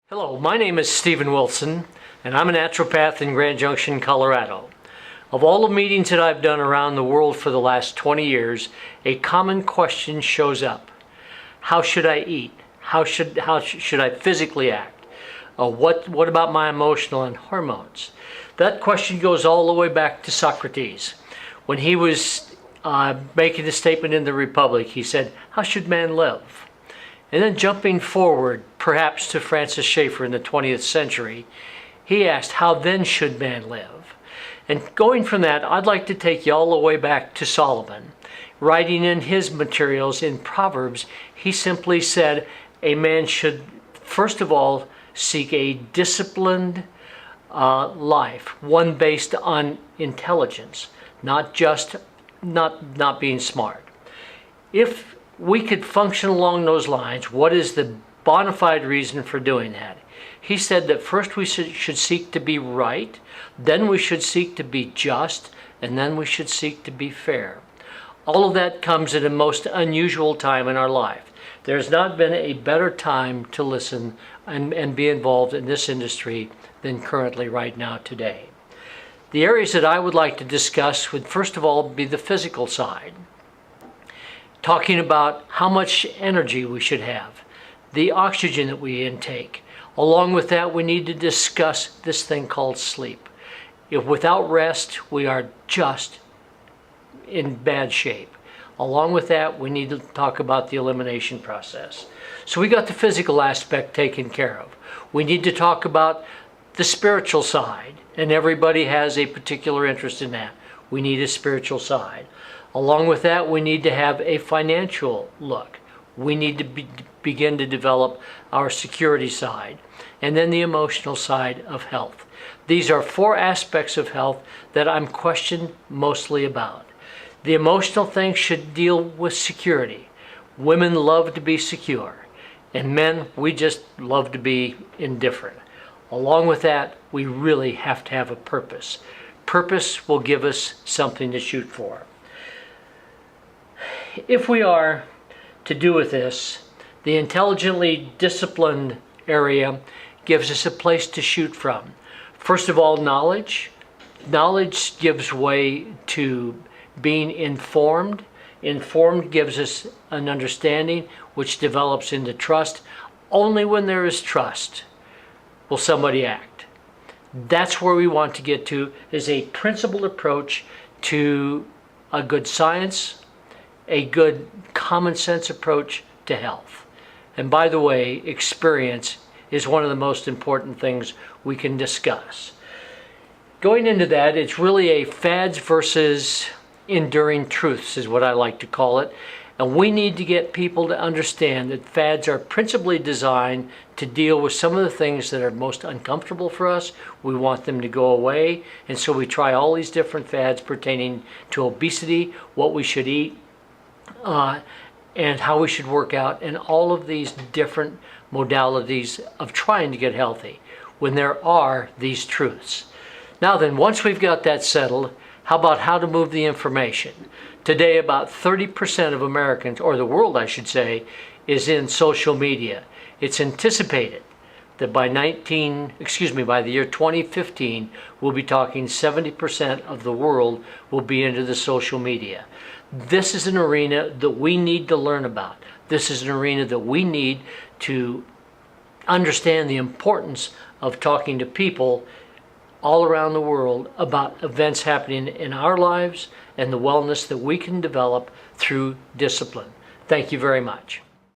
Hello, my name is Stephen Wilson, and I'm a naturopath in Grand Junction, Colorado. Of all the meetings that I've done around the world for the last 20 years, a common question shows up. How should I eat? How should I physically act? What about my emotional and hormones? That question goes all the way back to Socrates. When he was making a statement in the Republic, he said, "How should man live?" And then jumping forward, perhaps to Francis Schaeffer in the 20th century, he asked, "How then should man live?" And going from that, I'd like to take you all the way back to Solomon. Writing in his materials in Proverbs, he simply said a man should, first of all, seek a disciplined life, one based on intelligence, not being smart. If we could function along those lines, what is the bona fide reason for doing that? He said that first we should seek to be right, then we should seek to be just, and then we should seek to be fair. All of that comes at a most unusual time in our life. There's not been a better time to listen and be involved in this industry than currently right now today. The areas that I would like to discuss would first of all be the physical side. Talking about how much energy we should have, the oxygen that we intake. Along with that, we need to discuss this thing called sleep. If without rest, we are just in bad shape. Along with that, we need to talk about the elimination process. So we got the physical aspect taken care of. We need to talk about the spiritual side, and everybody has a particular interest in that. We need a spiritual side. Along with that, we need to have a financial look. We need to begin to develop our security side, and then the emotional side of health. These are four aspects of health that I'm questioned mostly about. The emotional thing should deal with security. Women love to be secure, and men, we just love to be indifferent. Along with that, we really have to have a purpose. Purpose will give us something to shoot for. If we are to do with this, the intelligently disciplined area gives us a place to shoot from. First of all, knowledge. Knowledge gives way to being informed. Informed gives us an understanding which develops into trust. Only when there is trust will somebody act. That's where we want to get to, is a principled approach to a good science, a good common sense approach to health. And by the way, experience is one of the most important things we can discuss. Going into that, it's really a fads versus enduring truths is what I like to call it. And we need to get people to understand that fads are principally designed to deal with some of the things that are most uncomfortable for us. We want them to go away. And so we try all these different fads pertaining to obesity, what we should eat, and how we should work out, and all of these different modalities of trying to get healthy when there are these truths. Now then, once we've got that settled, how about how to move the information? Today, about 30% of Americans, or the world I should say, is in social media. It's anticipated that by the year 2015, we'll be talking 70% of the world will be into the social media. This is an arena that we need to learn about. This is an arena that we need to understand the importance of talking to people all around the world about events happening in our lives and the wellness that we can develop through discipline. Thank you very much.